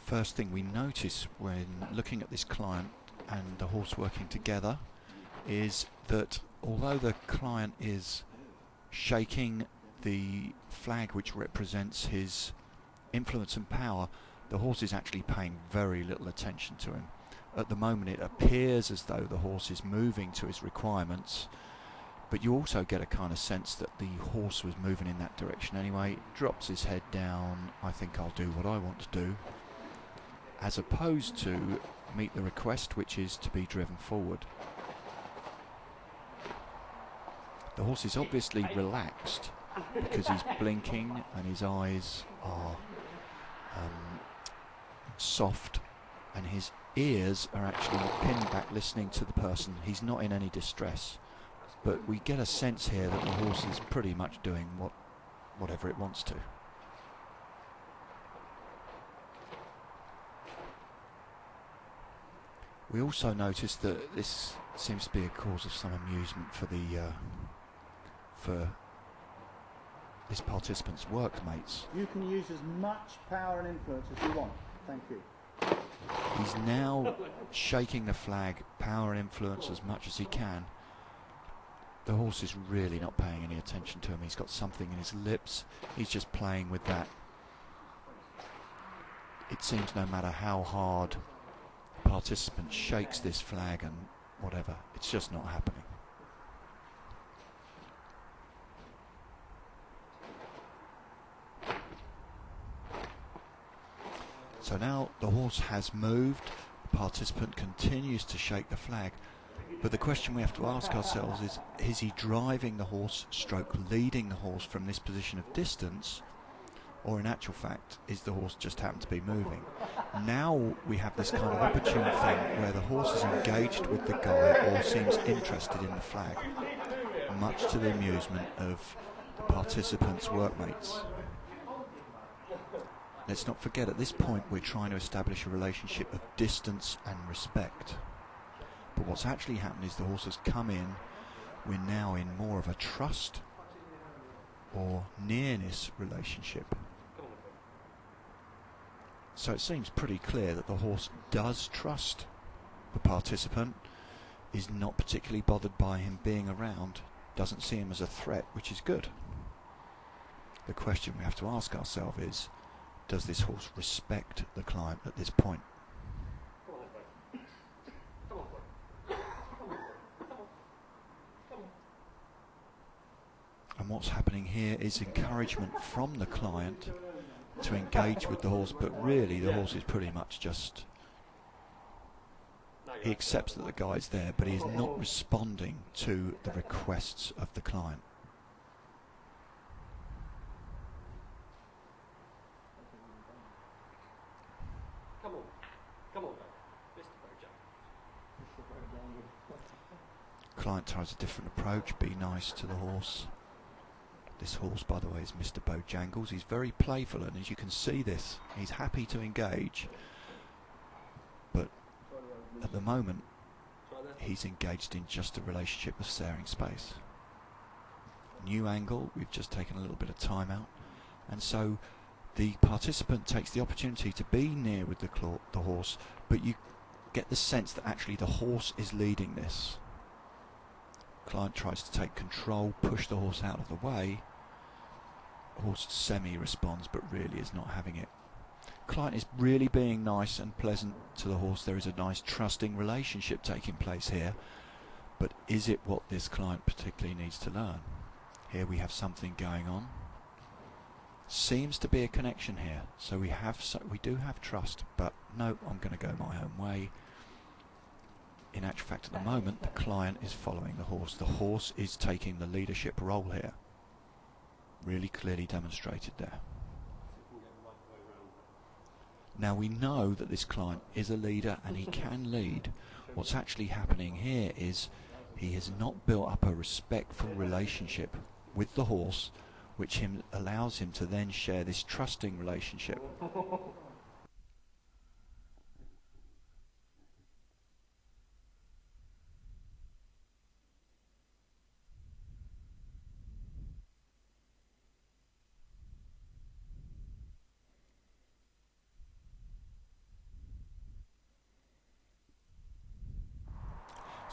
first thing we notice when looking at this client and the horse working together is that although the client is shaking the flag which represents his influence and power, the horse is actually paying very little attention to him. At the moment it appears as though the horse is moving to his requirements, but you also get a kind of sense that the horse was moving in that direction anyway. Drops his head down, I think I'll do what I want to do, as opposed to meet the request, which is to be driven forward. The horse is obviously relaxed because he's blinking and his eyes are soft, and his ears are actually pinned back listening to the person. He's not in any distress, but we get a sense here that the horse is pretty much doing whatever it wants to. We also notice that this seems to be a cause of some amusement for this participant's workmates. You can use as much power and influence as you want. Thank you. He's now shaking the flag, power and influence as much as he can. The horse is really not paying any attention to him. He's got something in his lips. He's just playing with that. It seems no matter how hard the participant shakes this flag and whatever, it's just not happening. So now the horse has moved, the participant continues to shake the flag, but the question we have to ask ourselves is he driving the horse, stroke leading the horse from this position of distance, or in actual fact is the horse just happened to be moving? Now we have this kind of opportune thing where the horse is engaged with the guy or seems interested in the flag, much to the amusement of the participants' workmates. Let's not forget, at this point we're trying to establish a relationship of distance and respect. But what's actually happened is the horse has come in. We're now in more of a trust or nearness relationship. So it seems pretty clear that the horse does trust the participant, is not particularly bothered by him being around, doesn't see him as a threat, which is good. The question we have to ask ourselves is, does this horse respect the client at this point? And what's happening here is encouragement from the client to engage with the horse, but really the horse is pretty much just, he accepts that the guy's there, but he is not responding to the requests of the client. Client tries a different approach, be nice to the horse. This horse, by the way, is Mr. Bojangles. He's very playful, and as you can see this, he's happy to engage, but at the moment he's engaged in just a relationship of sharing space. New angle, we've just taken a little bit of time out, and so the participant takes the opportunity to be near with the horse, but you get the sense that actually the horse is leading this. Client tries to take control, push the horse out of the way. Horse semi-responds, but really is not having it. Client is really being nice and pleasant to the horse. There is a nice trusting relationship taking place here, but is it what this client particularly needs to learn? Here we have something going on. Seems to be a connection here, so we do have trust, but no, I'm going to go my own way. In actual fact, at the moment, the client is following the horse. The horse is taking the leadership role here. Really clearly demonstrated there. Now we know that this client is a leader and he can lead. What's actually happening here is he has not built up a respectful relationship with the horse, which allows him to then share this trusting relationship.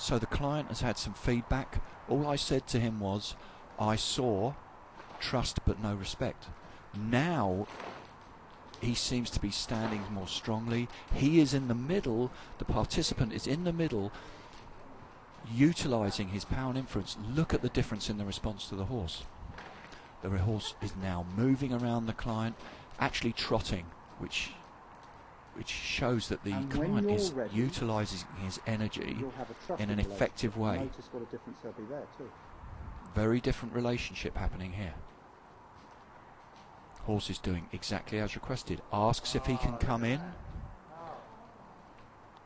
So the client has had some feedback. All I said to him was, I saw trust but no respect. Now he seems to be standing more strongly. He is in the middle, the participant is in the middle, utilising his power and influence. Look at the difference in the response to the horse. The horse is now moving around the client, actually trotting, which shows that the client is utilising his energy in an effective way. Notice what a difference there'll be there too. Very different relationship happening here. Horse is doing exactly as requested. Asks if he can come in.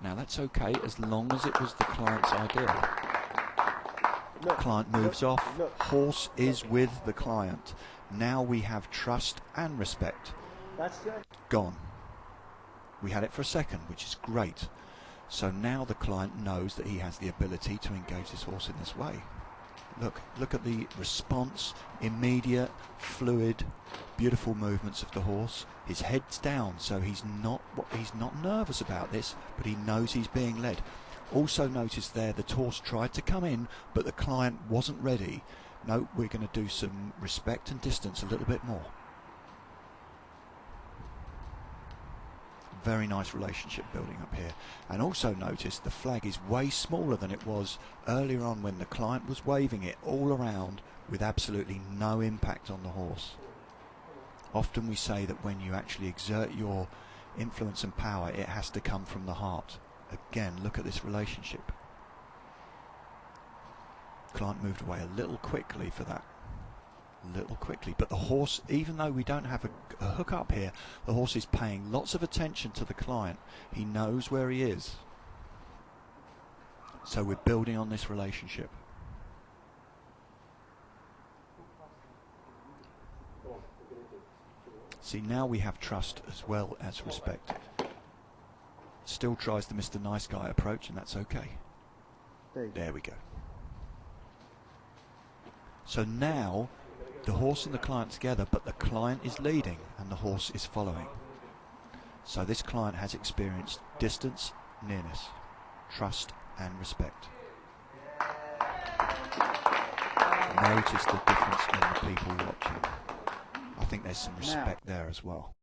Now that's okay as long as it was the client's idea. Client moves off. Horse is with the client. Now we have trust and respect. That's it. Gone. We had it for a second, which is great. So now the client knows that he has the ability to engage this horse in this way. Look at the response, immediate, fluid, beautiful movements of the horse. His head's down, so he's not nervous about this, but he knows he's being led. Also notice there the horse tried to come in, but the client wasn't ready. No, we're going to do some respect and distance a little bit more. Very nice relationship building up here. And also notice the flag is way smaller than it was earlier on when the client was waving it all around with absolutely no impact on the horse. Often we say that when you actually exert your influence and power, it has to come from the heart. Again, look at this relationship. Client moved away a little quickly for that. But the horse, even though we don't have a hook up here, the horse is paying lots of attention to the client. He knows where he is. So we're building on this relationship. See, now we have trust as well as respect. Still tries the Mr. Nice Guy approach, and that's okay. There we go. So now the horse and the client together, but the client is leading and the horse is following. So this client has experienced distance, nearness, trust and respect. Notice the difference in the people watching. I think there's some respect there as well.